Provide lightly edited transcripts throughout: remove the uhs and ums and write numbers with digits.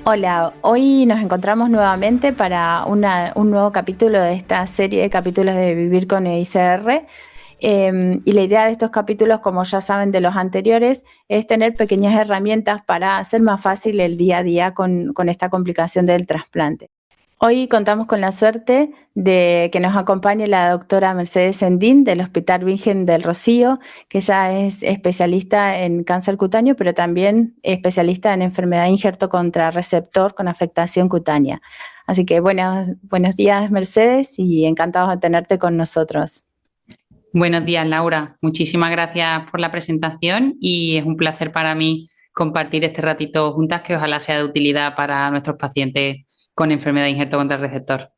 Hola, hoy nos encontramos nuevamente para un nuevo capítulo de esta serie de capítulos de Vivir con ICR. Y la idea de estos capítulos, como ya saben de los anteriores, es tener pequeñas herramientas para hacer más fácil el día a día con esta complicación del trasplante. Hoy contamos con la suerte de que nos acompañe la doctora Mercedes Sendín del Hospital Virgen del Rocío, que ella es especialista en cáncer cutáneo, pero también especialista en enfermedad injerto contrarreceptor con afectación cutánea. Así que buenos días, Mercedes, y encantados de tenerte con nosotros. Buenos días, Laura. Muchísimas gracias por la presentación y es un placer para mí compartir este ratito juntas que ojalá sea de utilidad para nuestros pacientes con enfermedad de injerto contra el receptor.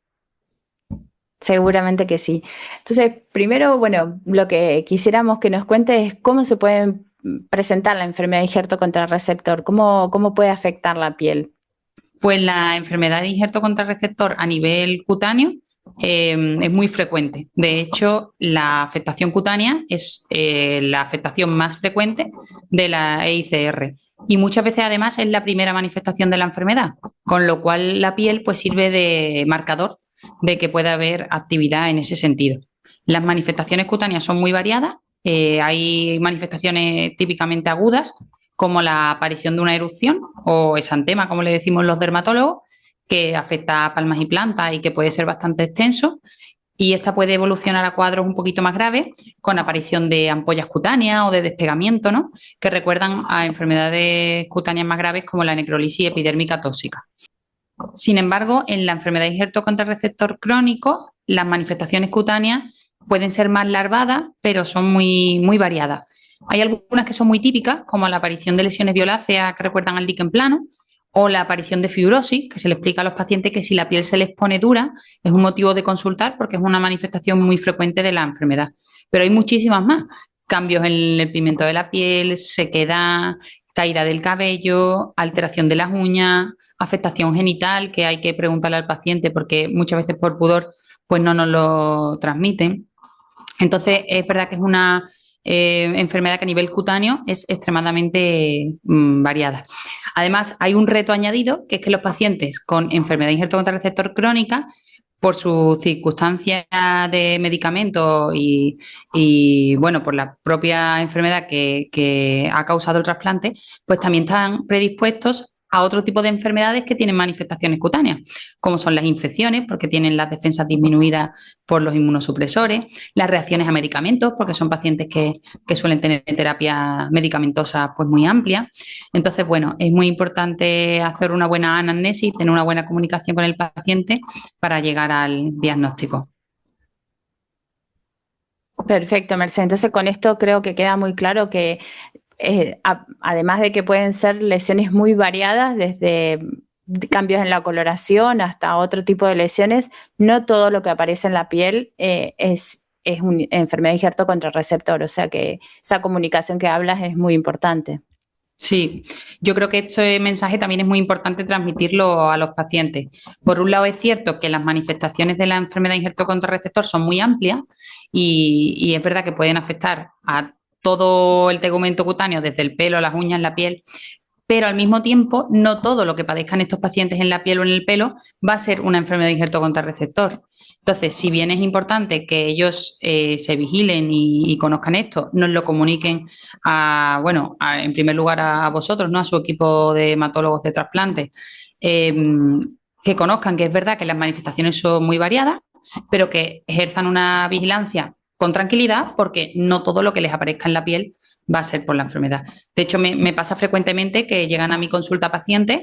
Seguramente que sí. Entonces, primero, lo que quisiéramos que nos cuente es cómo se puede presentar la enfermedad de injerto contrarreceptor, cómo puede afectar la piel. Pues la enfermedad de injerto contra el receptor a nivel cutáneo es muy frecuente. De hecho, la afectación cutánea es la afectación más frecuente de la EICR y muchas veces además es la primera manifestación de la enfermedad, con lo cual la piel pues sirve de marcador de que pueda haber actividad en ese sentido. Las manifestaciones cutáneas son muy variadas, hay manifestaciones típicamente agudas como la aparición de una erupción o exantema, como le decimos los dermatólogos, que afecta a palmas y plantas y que puede ser bastante extenso. Y esta puede evolucionar a cuadros un poquito más graves, con aparición de ampollas cutáneas o de despegamiento, ¿no? Que recuerdan a enfermedades cutáneas más graves como la necrolisis epidérmica tóxica. Sin embargo, en la enfermedad de injerto contra receptor crónico, las manifestaciones cutáneas pueden ser más larvadas, pero son muy variadas. Hay algunas que son muy típicas, como la aparición de lesiones violáceas que recuerdan al líquen plano, o la aparición de fibrosis, que se le explica a los pacientes que si la piel se les pone dura es un motivo de consultar porque es una manifestación muy frecuente de la enfermedad. Pero hay muchísimas más. Cambios en el pigmento de la piel, sequedad, caída del cabello, alteración de las uñas, afectación genital, que hay que preguntarle al paciente porque muchas veces por pudor pues no nos lo transmiten. Entonces, es verdad que es una enfermedad que a nivel cutáneo es extremadamente variada. Además, hay un reto añadido, que es que los pacientes con enfermedad de injerto contra receptor crónica, por sus circunstancias de medicamento bueno, por la propia enfermedad que ha causado el trasplante, pues también están predispuestos a otro tipo de enfermedades que tienen manifestaciones cutáneas, como son las infecciones, porque tienen las defensas disminuidas por los inmunosupresores, las reacciones a medicamentos, porque son pacientes que suelen tener terapia medicamentosa pues muy amplia. Entonces, bueno, es muy importante hacer una buena anamnesis, tener una buena comunicación con el paciente para llegar al diagnóstico. Perfecto, Mercedes. Entonces, con esto creo que queda muy claro que además de que pueden ser lesiones muy variadas, desde cambios en la coloración hasta otro tipo de lesiones, no todo lo que aparece en la piel es una enfermedad de injerto contra receptor, o sea que esa comunicación que hablas es muy importante. Sí, yo creo que este mensaje también es muy importante transmitirlo a los pacientes. Por un lado, es cierto que las manifestaciones de la enfermedad de injerto contrarreceptor son muy amplias y es verdad que pueden afectar a todo el tegumento cutáneo, desde el pelo, las uñas, la piel, pero al mismo tiempo no todo lo que padezcan estos pacientes en la piel o en el pelo va a ser una enfermedad de injerto contrarreceptor. Entonces, si bien es importante que ellos se vigilen y conozcan esto, nos lo comuniquen en primer lugar a vosotros, ¿no? A su equipo de hematólogos de trasplante, eh, que conozcan que es verdad que las manifestaciones son muy variadas, pero que ejerzan una vigilancia con tranquilidad porque no todo lo que les aparezca en la piel va a ser por la enfermedad. De hecho, me pasa frecuentemente que llegan a mi consulta pacientes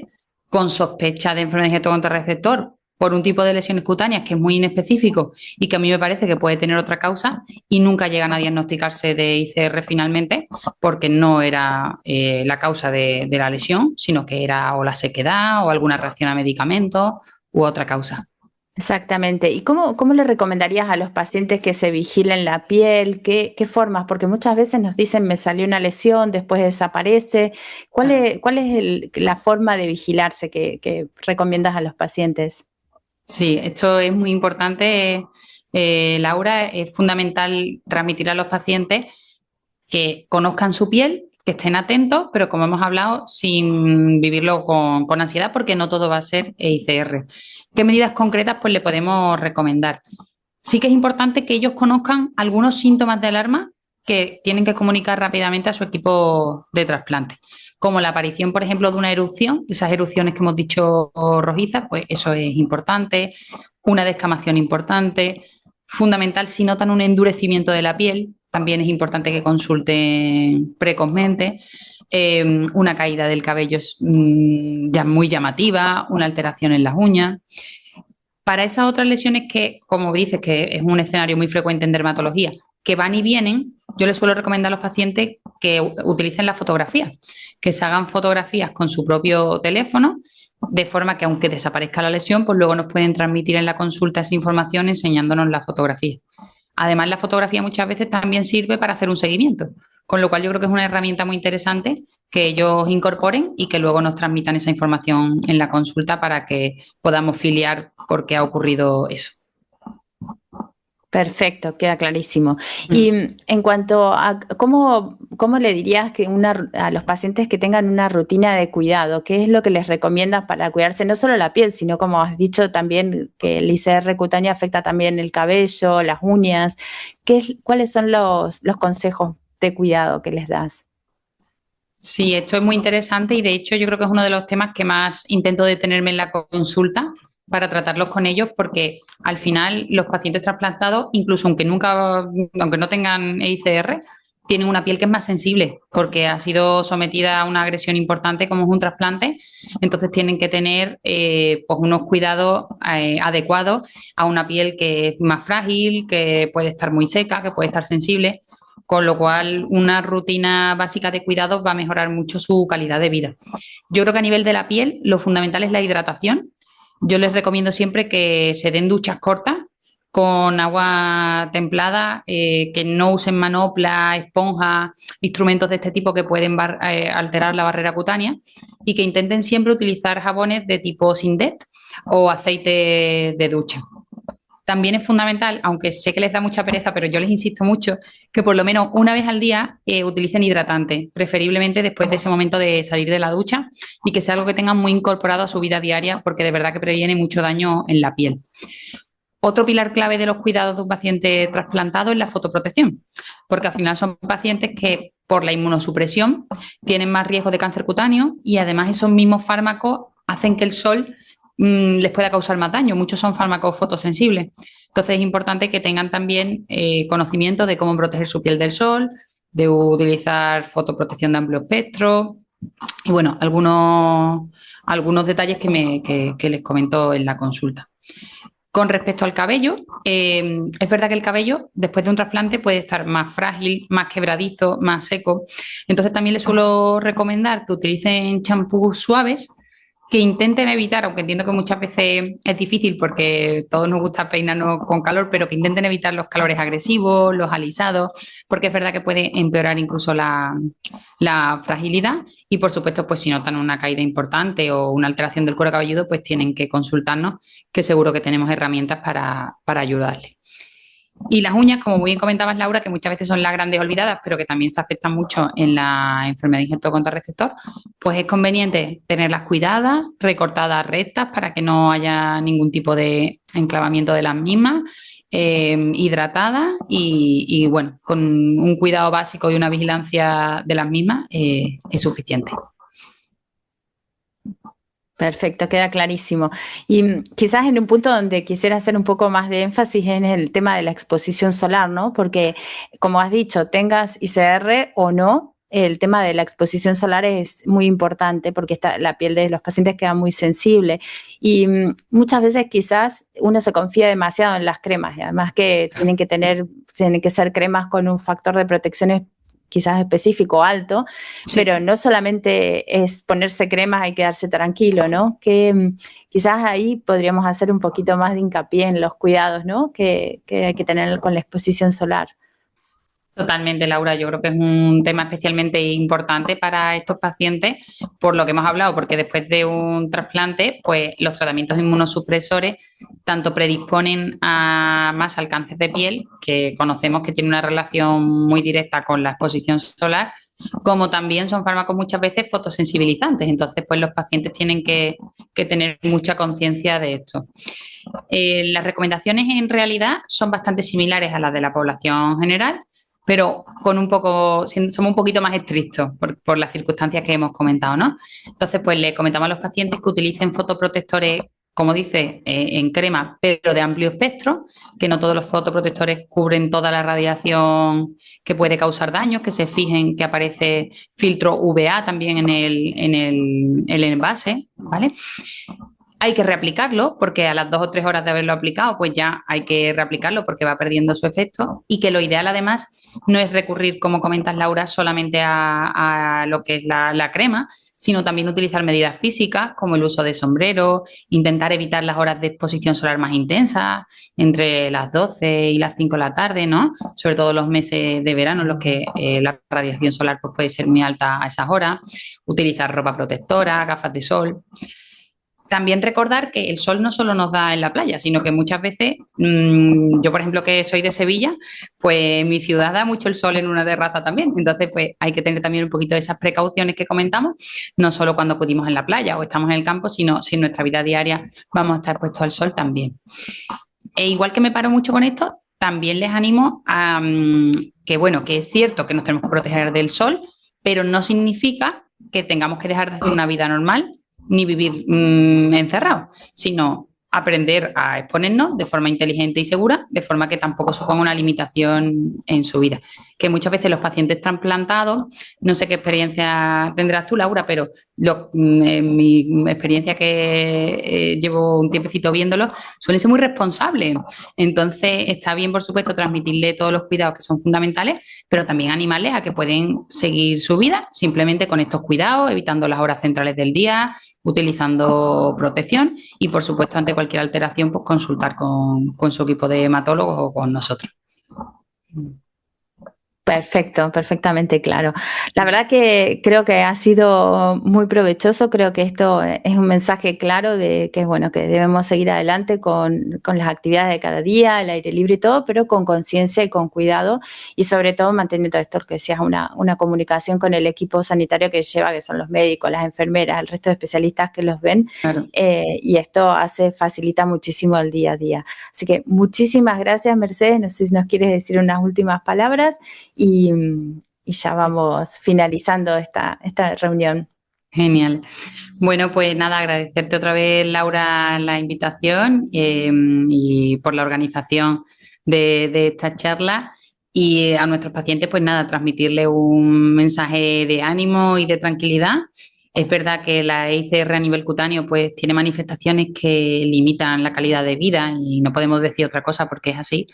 con sospecha de enfermedad de contrarreceptor por un tipo de lesiones cutáneas que es muy inespecífico y que a mí me parece que puede tener otra causa y nunca llegan a diagnosticarse de ICR finalmente porque no era la causa de la lesión, sino que era o la sequedad o alguna reacción a medicamentos u otra causa. Exactamente. ¿Y cómo le recomendarías a los pacientes que se vigilen la piel? ¿Qué formas? Porque muchas veces nos dicen, me salió una lesión, después desaparece. ¿Cuál es la forma de vigilarse que recomiendas a los pacientes? Sí, esto es muy importante, Laura. Es fundamental transmitir a los pacientes que conozcan su piel, que estén atentos, pero como hemos hablado, sin vivirlo con ansiedad, porque no todo va a ser ICR. ¿Qué medidas concretas pues le podemos recomendar? Sí que es importante que ellos conozcan algunos síntomas de alarma que tienen que comunicar rápidamente a su equipo de trasplante, como la aparición, por ejemplo, de una erupción, de esas erupciones que hemos dicho rojizas, pues eso es importante, una descamación importante, fundamental si notan un endurecimiento de la piel, también es importante que consulten precozmente. Una caída del cabello es ya muy llamativa, una alteración en las uñas. Para esas otras lesiones que, como dices, que es un escenario muy frecuente en dermatología, que van y vienen, yo les suelo recomendar a los pacientes que utilicen la fotografía, que se hagan fotografías con su propio teléfono, de forma que aunque desaparezca la lesión, pues luego nos pueden transmitir en la consulta esa información enseñándonos la fotografía. Además, la fotografía muchas veces también sirve para hacer un seguimiento, con lo cual yo creo que es una herramienta muy interesante que ellos incorporen y que luego nos transmitan esa información en la consulta para que podamos filiar por qué ha ocurrido eso. Perfecto, queda clarísimo. Y en cuanto a cómo le dirías que a los pacientes que tengan una rutina de cuidado, ¿qué es lo que les recomiendas para cuidarse no solo la piel, sino como has dicho también que el ICR cutáneo afecta también el cabello, las uñas? ¿Cuáles son los consejos de cuidado que les das? Sí, esto es muy interesante y de hecho yo creo que es uno de los temas que más intento detenerme en la consulta para tratarlos con ellos, porque al final los pacientes trasplantados, incluso aunque no tengan ICR, tienen una piel que es más sensible porque ha sido sometida a una agresión importante como es un trasplante, entonces tienen que tener pues unos cuidados adecuados a una piel que es más frágil, que puede estar muy seca, que puede estar sensible, con lo cual una rutina básica de cuidados va a mejorar mucho su calidad de vida. Yo creo que a nivel de la piel lo fundamental es la hidratación. Yo les recomiendo siempre que se den duchas cortas con agua templada, que no usen manopla, esponja, instrumentos de este tipo que pueden alterar la barrera cutánea y que intenten siempre utilizar jabones de tipo Sindet o aceite de ducha. También es fundamental, aunque sé que les da mucha pereza, pero yo les insisto mucho, que por lo menos una vez al día utilicen hidratante, preferiblemente después de ese momento de salir de la ducha y que sea algo que tengan muy incorporado a su vida diaria porque de verdad que previene mucho daño en la piel. Otro pilar clave de los cuidados de un paciente trasplantado es la fotoprotección, porque al final son pacientes que por la inmunosupresión tienen más riesgo de cáncer cutáneo y además esos mismos fármacos hacen que el sol les pueda causar más daño. Muchos son fármacos fotosensibles. Entonces es importante que tengan también conocimiento de cómo proteger su piel del sol, de utilizar fotoprotección de amplio espectro y bueno, algunos detalles que les comento en la consulta. Con respecto al cabello, es verdad que el cabello después de un trasplante puede estar más frágil, más quebradizo, más seco. Entonces también les suelo recomendar que utilicen champús suaves, que intenten evitar, aunque entiendo que muchas veces es difícil porque todos nos gusta peinarnos con calor, pero que intenten evitar los calores agresivos, los alisados, porque es verdad que puede empeorar incluso la fragilidad y por supuesto pues si notan una caída importante o una alteración del cuero cabelludo pues tienen que consultarnos, que seguro que tenemos herramientas para ayudarles. Y las uñas, como muy bien comentabas, Laura, que muchas veces son las grandes olvidadas, pero que también se afectan mucho en la enfermedad de injerto contrarreceptor, pues es conveniente tenerlas cuidadas, recortadas rectas para que no haya ningún tipo de enclavamiento de las mismas, hidratadas y bueno, con un cuidado básico y una vigilancia de las mismas es suficiente. Perfecto, queda clarísimo. Y quizás en un punto donde quisiera hacer un poco más de énfasis en el tema de la exposición solar, ¿no? Porque, como has dicho, tengas ICR o no, el tema de la exposición solar es muy importante porque la piel de los pacientes queda muy sensible y muchas veces quizás uno se confía demasiado en las cremas y además que tienen que ser cremas con un factor de protección quizás específico alto, sí. Pero no solamente es ponerse cremas y quedarse tranquilo, ¿no? Que quizás ahí podríamos hacer un poquito más de hincapié en los cuidados, ¿no? Que hay que tener con la exposición solar. Totalmente, Laura. Yo creo que es un tema especialmente importante para estos pacientes, por lo que hemos hablado, porque después de un trasplante, pues los tratamientos inmunosupresores tanto predisponen más al cáncer de piel, que conocemos que tiene una relación muy directa con la exposición solar, como también son fármacos muchas veces fotosensibilizantes. Entonces, pues los pacientes tienen que tener mucha conciencia de esto. Las recomendaciones en realidad son bastante similares a las de la población general, pero somos un poquito más estrictos por las circunstancias que hemos comentado, ¿no? Entonces, pues le comentamos a los pacientes que utilicen fotoprotectores, como dice, en crema, pero de amplio espectro, que no todos los fotoprotectores cubren toda la radiación que puede causar daños, que se fijen que aparece filtro UVA también en el envase, ¿vale? Hay que reaplicarlo porque a las 2 o 3 horas de haberlo aplicado, pues ya hay que reaplicarlo porque va perdiendo su efecto, y que lo ideal además no es recurrir, como comentas Laura, solamente a lo que es la crema, sino también utilizar medidas físicas como el uso de sombrero, intentar evitar las horas de exposición solar más intensas, entre las 12 y las 5 de la tarde, ¿no? Sobre todo los meses de verano en los que la radiación solar pues, puede ser muy alta a esas horas, utilizar ropa protectora, gafas de sol. También recordar que el sol no solo nos da en la playa, sino que muchas veces, yo por ejemplo que soy de Sevilla, pues mi ciudad da mucho el sol en una terraza también. Entonces, pues hay que tener también un poquito de esas precauciones que comentamos, no solo cuando acudimos en la playa o estamos en el campo, sino si en nuestra vida diaria vamos a estar puestos al sol también. E igual que me paro mucho con esto, también les animo a que es cierto que nos tenemos que proteger del sol, pero no significa que tengamos que dejar de hacer una vida normal ni vivir encerrados, sino aprender a exponernos de forma inteligente y segura, de forma que tampoco suponga una limitación en su vida. Que muchas veces los pacientes trasplantados, no sé qué experiencia tendrás tú, Laura, pero en mi experiencia que llevo un tiempecito viéndolo, suelen ser muy responsables. Entonces, está bien, por supuesto, transmitirle todos los cuidados que son fundamentales, pero también animarles a que pueden seguir su vida simplemente con estos cuidados, evitando las horas centrales del día, utilizando protección y, por supuesto, ante cualquier alteración, pues consultar con su equipo de hematólogos o con nosotros. Perfecto, perfectamente claro. La verdad que creo que ha sido muy provechoso, creo que esto es un mensaje claro de que, bueno, que debemos seguir adelante con las actividades de cada día, el aire libre y todo, pero con conciencia y con cuidado, y sobre todo manteniendo esto que decías, una comunicación con el equipo sanitario que lleva, que son los médicos, las enfermeras, el resto de especialistas que los ven, Claro. Y esto facilita muchísimo el día a día. Así que muchísimas gracias, Mercedes, no sé si nos quieres decir unas últimas palabras. Y ya vamos finalizando esta reunión. Genial. Bueno, pues nada, agradecerte otra vez, Laura, la invitación y por la organización de esta charla. Y a nuestros pacientes, pues nada, transmitirles un mensaje de ánimo y de tranquilidad. Es verdad que la ICR a nivel cutáneo pues tiene manifestaciones que limitan la calidad de vida y no podemos decir otra cosa porque es así.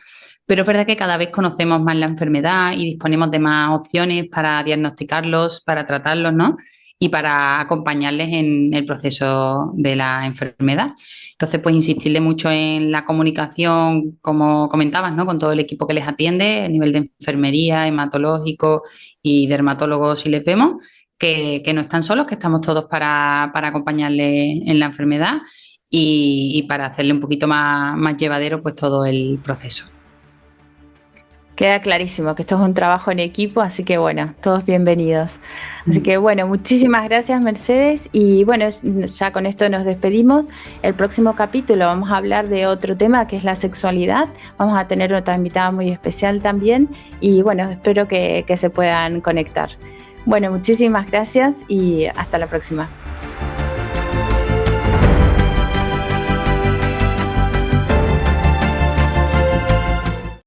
Pero es verdad que cada vez conocemos más la enfermedad y disponemos de más opciones para diagnosticarlos, para tratarlos, ¿no? Y para acompañarles en el proceso de la enfermedad. Entonces, pues insistirle mucho en la comunicación, como comentabas, ¿no? Con todo el equipo que les atiende, a nivel de enfermería, hematológico y dermatólogos si les vemos, que no están solos, que estamos todos para acompañarles en la enfermedad y para hacerle un poquito más llevadero pues todo el proceso. Queda clarísimo que esto es un trabajo en equipo, así que bueno, todos bienvenidos. Así que bueno, muchísimas gracias, Mercedes, y bueno, ya con esto nos despedimos. El próximo capítulo vamos a hablar de otro tema que es la sexualidad. Vamos a tener otra invitada muy especial también y bueno, espero que se puedan conectar. Bueno, muchísimas gracias y hasta la próxima.